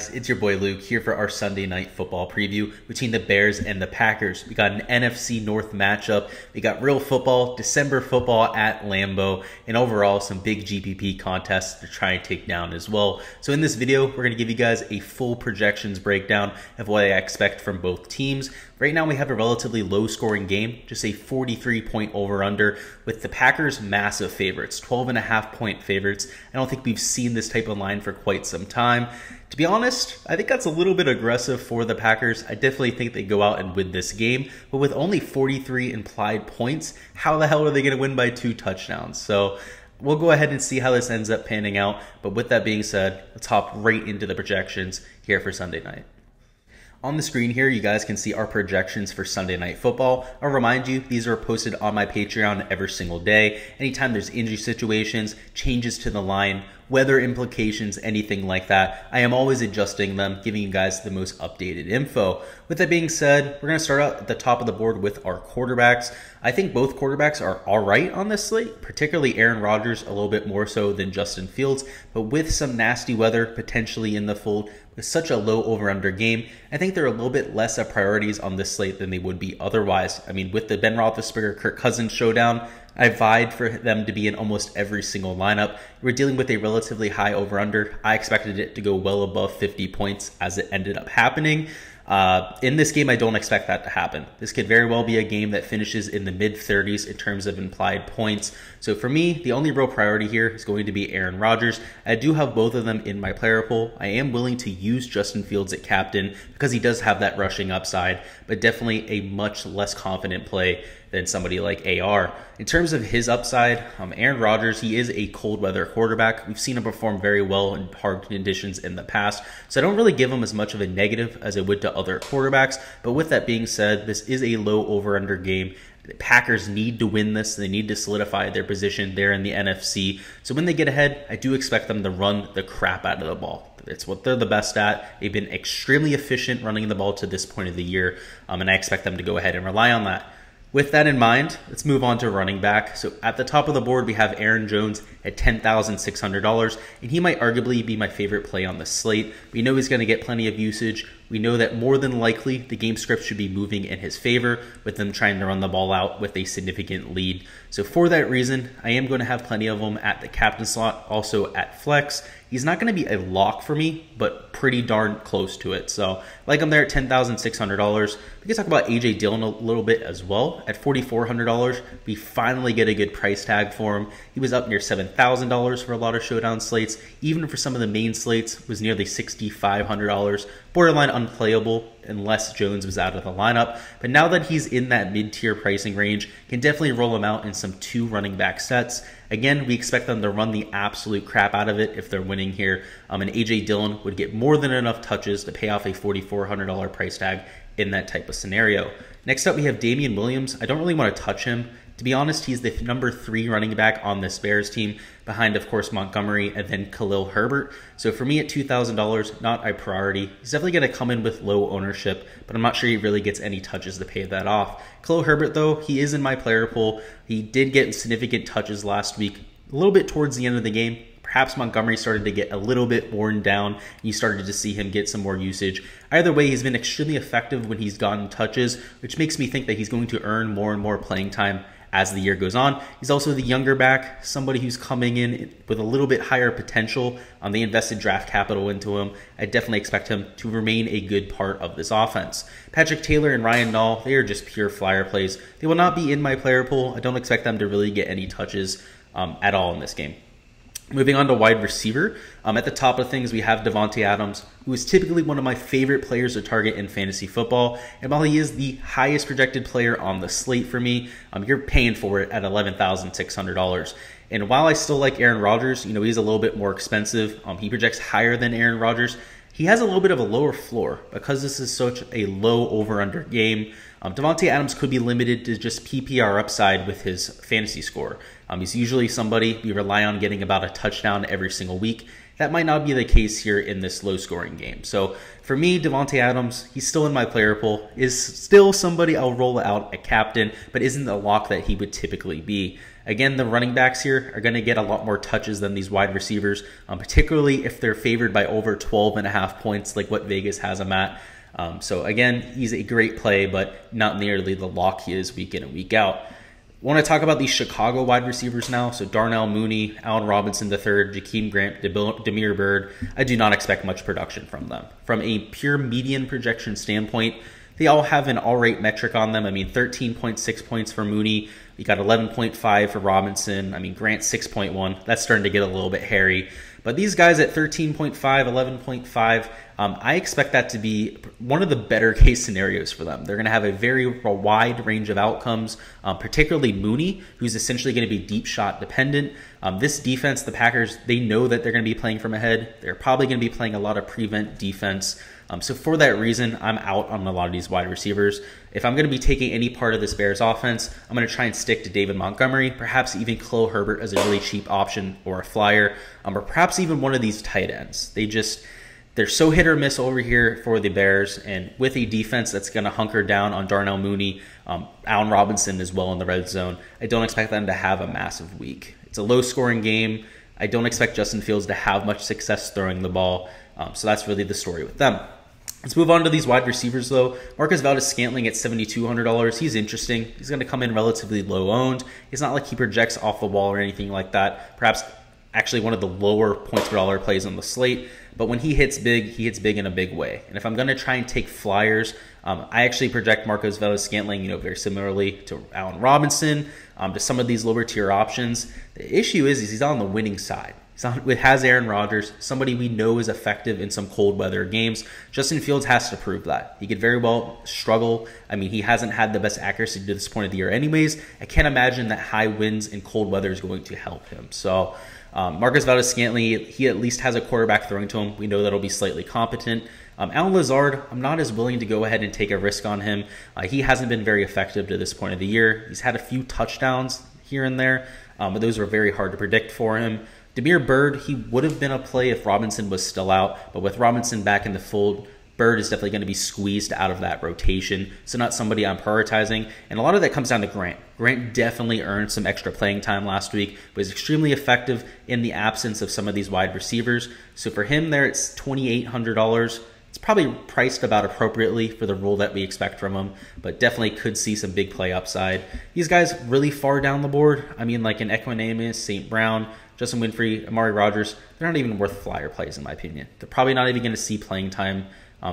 guys, it's your boy Luke here for our Sunday night football preview between the Bears and the Packers. We got an NFC North matchup. We got real football, December football at Lambeau, and overall some big GPP contests to try and take down as well. So in this video, we're going to give you guys a full projections breakdown of what I expect from both teams. Right now we have a relatively low scoring game, just a 43-point over-under with the Packers massive favorites, 12.5-point favorites. I don't think we've seen this type of line for quite some time. To be honest, I think that's a little bit aggressive for the Packers. I definitely think they go out and win this game, but with only 43 implied points, how the hell are they going to win by 2 touchdowns? So we'll go ahead and see how this ends up panning out. But with that being said, let's hop right into the projections here for Sunday night. On the screen here, you guys can see our projections for Sunday Night Football. I'll remind you, these are posted on my Patreon every single day. Anytime there's injury situations, changes to the line, weather implications, anything like that, I am always adjusting them, giving you guys the most updated info. With that being said, we're going to start out at the top of the board with our quarterbacks. I think both quarterbacks are all right on this slate, particularly Aaron Rodgers, a little bit more so than Justin Fields, but with some nasty weather potentially in the fold, with such a low over-under game, I think they're a little bit less of priorities on this slate than they would be otherwise. I mean, with the Ben Roethlisberger, Kirk Cousins showdown, I vied for them to be in almost every single lineup. We're dealing with a relatively high over-under. I expected it to go well above 50 points as it ended up happening. In this game, I don't expect that to happen. This could very well be a game that finishes in the mid-30s in terms of implied points. So for me, the only real priority here is going to be Aaron Rodgers. I do have both of them in my player pool. I am willing to use Justin Fields at captain because he does have that rushing upside, but definitely a much less confident play than somebody like AR. In terms of his upside, Aaron Rodgers, he is a cold weather quarterback. We've seen him perform very well in hard conditions in the past, so I don't really give him as much of a negative as I would to other quarterbacks. But with that being said, this is a low over-under game. The Packers need to win this. They need to solidify their position there in the NFC. So when they get ahead, I do expect them to run the crap out of the ball. It's what they're the best at. They've been extremely efficient running the ball to this point of the year, and I expect them to go ahead and rely on that. With that in mind, let's move on to running back. So at the top of the board, we have Aaron Jones at $10,600, and he might arguably be my favorite play on the slate. We know he's going to get plenty of usage. We know that more than likely the game script should be moving in his favor with them trying to run the ball out with a significant lead. So for that reason, I am going to have plenty of him at the captain slot, also at flex. He's not going to be a lock for me, but pretty darn close to it. So like I'm there at $10,600. We can talk about A.J. Dillon a little bit as well. At $4,400, we finally get a good price tag for him. He was up near $7,000 for a lot of showdown slates. Even for some of the main slates, was nearly $6,500. Borderline unplayable unless Jones was out of the lineup. But now that he's in that mid-tier pricing range, can definitely roll him out in some 2 running back sets. Again, we expect them to run the absolute crap out of it if they're winning here. And A.J. Dillon would get more than enough touches to pay off a $4,400 price tag in that type of scenario. Next up, we have Damian Williams. I don't really want to touch him. To be honest, he's the number 3 running back on this Bears team, behind, of course, Montgomery and then Khalil Herbert. So for me at $2,000, not a priority. He's definitely going to come in with low ownership, but I'm not sure he really gets any touches to pay that off. Khalil Herbert, though, he is in my player pool. He did get significant touches last week, a little bit towards the end of the game. Perhaps Montgomery started to get a little bit worn down, and you started to see him get some more usage. Either way, he's been extremely effective when he's gotten touches, which makes me think that he's going to earn more and more playing time as the year goes on. He's also the younger back, somebody who's coming in with a little bit higher potential. They invested draft capital into him. I definitely expect him to remain a good part of this offense. Patrick Taylor and Ryan Nall, they are just pure flyer plays. They will not be in my player pool. I don't expect them to really get any touches at all in this game. Moving on to wide receiver, at the top of things, we have Davante Adams, who is typically one of my favorite players to target in fantasy football. And while he is the highest projected player on the slate for me, you're paying for it at $11,600. And while I still like Aaron Rodgers, he's a little bit more expensive. He projects higher than Aaron Rodgers. He has a little bit of a lower floor because this is such a low over-under game. Davante Adams could be limited to just PPR upside with his fantasy score. He's usually somebody we rely on getting about a touchdown every single week. That might not be the case here in this low-scoring game. So for me, Davante Adams, he's still in my player pool, is still somebody I'll roll out at captain, but isn't the lock that he would typically be. Again, the running backs here are going to get a lot more touches than these wide receivers, particularly if they're favored by over 12.5 points, like what Vegas has them at. So again, he's a great play, but not nearly the lock he is week in and week out. Want to talk about these Chicago wide receivers now. So Darnell Mooney, Allen Robinson III, Jakeem Grant, Damian Williams. I do not expect much production from them. From a pure median projection standpoint, they all have an all-right metric on them. I mean, 13.6 points for Mooney. You got 11.5 for Robinson. I mean, Grant 6.1. That's starting to get a little bit hairy. But these guys at 13.5, 11.5, I expect that to be one of the better case scenarios for them. They're going to have a very wide range of outcomes, particularly Mooney, who's essentially going to be deep shot dependent. This defense, the Packers, they know that they're going to be playing from ahead. They're probably going to be playing a lot of prevent defense. So for that reason, I'm out on a lot of these wide receivers. If I'm going to be taking any part of this Bears offense, I'm going to try and stick to David Montgomery, perhaps even Khalil Herbert as a really cheap option or a flyer, or perhaps even one of these tight ends. They're so hit or miss over here for the Bears, and with a defense that's going to hunker down on Darnell Mooney, Allen Robinson as well in the red zone, I don't expect them to have a massive week. It's a low-scoring game. I don't expect Justin Fields to have much success throwing the ball, so that's really the story with them. Let's move on to these wide receivers, though. Marquez Valdez-Scantling at $7,200. He's interesting. He's going to come in relatively low-owned. It's not like he projects off the wall or anything like that. Perhaps actually one of the lower points per dollar plays on the slate. But when he hits big in a big way. And if I'm going to try and take flyers, I actually project Marquez Valdez-Scantling, very similarly to Allen Robinson, to some of these lower tier options. The issue is he's on the winning side. It has Aaron Rodgers, somebody we know is effective in some cold weather games. Justin Fields has to prove that. He could very well struggle. I mean, he hasn't had the best accuracy to this point of the year anyways. I can't imagine that high winds in cold weather is going to help him. So Marquez Valdez-Scantling, he at least has a quarterback throwing to him. We know that'll be slightly competent. Allen Lazard, I'm not as willing to go ahead and take a risk on him. He hasn't been very effective to this point of the year. He's had a few touchdowns here and there, but those were very hard to predict for him. Damiere Byrd, he would have been a play if Robinson was still out, but with Robinson back in the fold, Byrd is definitely going to be squeezed out of that rotation, so not somebody I'm prioritizing. And a lot of that comes down to Grant. Grant definitely earned some extra playing time last week, was extremely effective in the absence of some of these wide receivers. So for him there, it's $2,800. It's probably priced about appropriately for the role that we expect from him, but definitely could see some big play upside. These guys really far down the board. I mean, like an Equanimeous, St. Brown, Justin Winfrey, Amari Rodgers, they're not even worth flyer plays in my opinion. They're probably not even going to see playing time.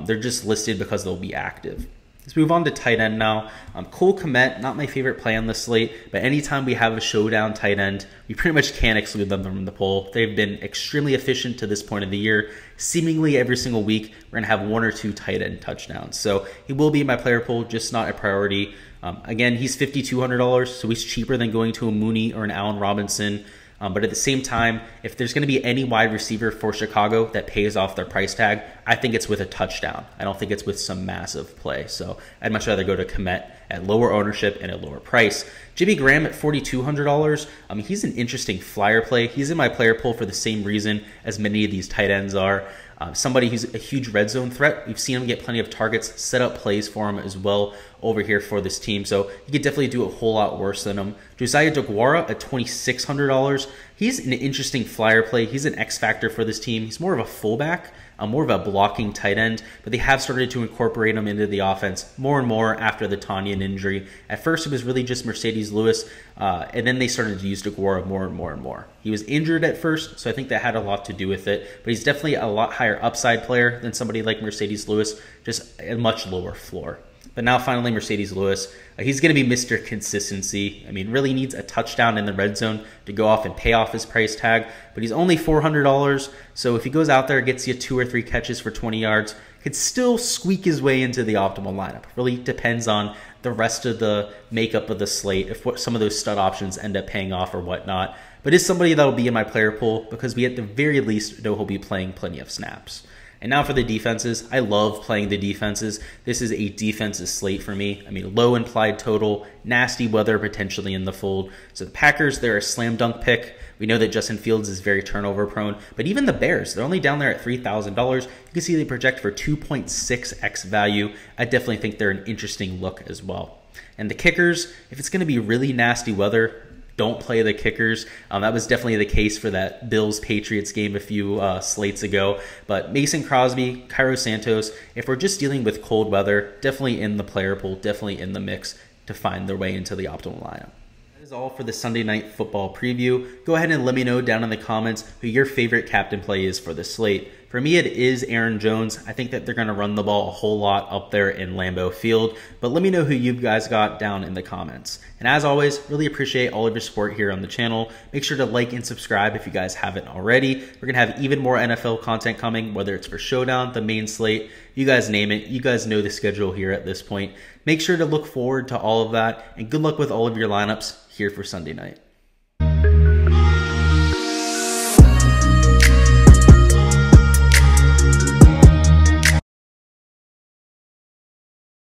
They're just listed because they'll be active. Let's move on to tight end now. Cole Kmet, not my favorite play on the slate, but anytime we have a showdown tight end, we pretty much can't exclude them from the poll. They've been extremely efficient to this point of the year. Seemingly every single week, we're going to have one or two tight end touchdowns. So he will be in my player pool, just not a priority. Again, he's $5,200, so he's cheaper than going to a Mooney or an Allen Robinson. But at the same time, if there's going to be any wide receiver for Chicago that pays off their price tag, I think it's with a touchdown. I don't think it's with some massive play. So I'd much rather go to Kmet at lower ownership and at lower price. Jimmy Graham at $4,200. He's an interesting flyer play. He's in my player pool for the same reason as many of these tight ends are. Somebody who's a huge red zone threat. We've seen him get plenty of targets, set up plays for him as well over here for this team. So he could definitely do a whole lot worse than him. Josiah DeGuara at $2,600. He's an interesting flyer play. He's an X factor for this team. He's more of a fullback, more of a blocking tight end, but they have started to incorporate him into the offense more and more after the Tanyan injury. At first, it was really just Mercedes Lewis, and then they started to use DeGuara more and more and more. He was injured at first, so I think that had a lot to do with it, but he's definitely a lot higher upside player than somebody like Mercedes Lewis, just a much lower floor. But now finally Mercedes Lewis, he's going to be Mr. Consistency. I mean, really needs a touchdown in the red zone to go off and pay off his price tag, but he's only $400. So if he goes out there, gets you 2 or 3 catches for 20 yards, could still squeak his way into the optimal lineup. Really depends on the rest of the makeup of the slate, if what some of those stud options end up paying off or whatnot. But is somebody that will be in my player pool because we at the very least know he'll be playing plenty of snaps. And now for the defenses. I love playing the defenses. This is a defensive slate for me. I mean, low implied total, nasty weather potentially in the fold. So the Packers, they're a slam dunk pick. We know that Justin Fields is very turnover prone, but even the Bears, they're only down there at $3,000. You can see they project for 2.6x value. I definitely think they're an interesting look as well. And the kickers, if it's going to be really nasty weather, don't play the kickers. That was definitely the case for that Bills-Patriots game a few slates ago. But Mason Crosby, Cairo Santos, if we're just dealing with cold weather, definitely in the player pool, definitely in the mix to find their way into the optimal lineup. That is all for the Sunday Night Football preview. Go ahead and let me know down in the comments who your favorite captain play is for the slate. For me, it is Aaron Jones. I think that they're going to run the ball a whole lot up there in Lambeau Field, but let me know who you guys got down in the comments. And as always, really appreciate all of your support here on the channel. Make sure to like and subscribe if you guys haven't already. We're going to have even more NFL content coming, whether it's for Showdown, the main slate, you guys name it. You guys know the schedule here at this point. Make sure to look forward to all of that, and good luck with all of your lineups here for Sunday night.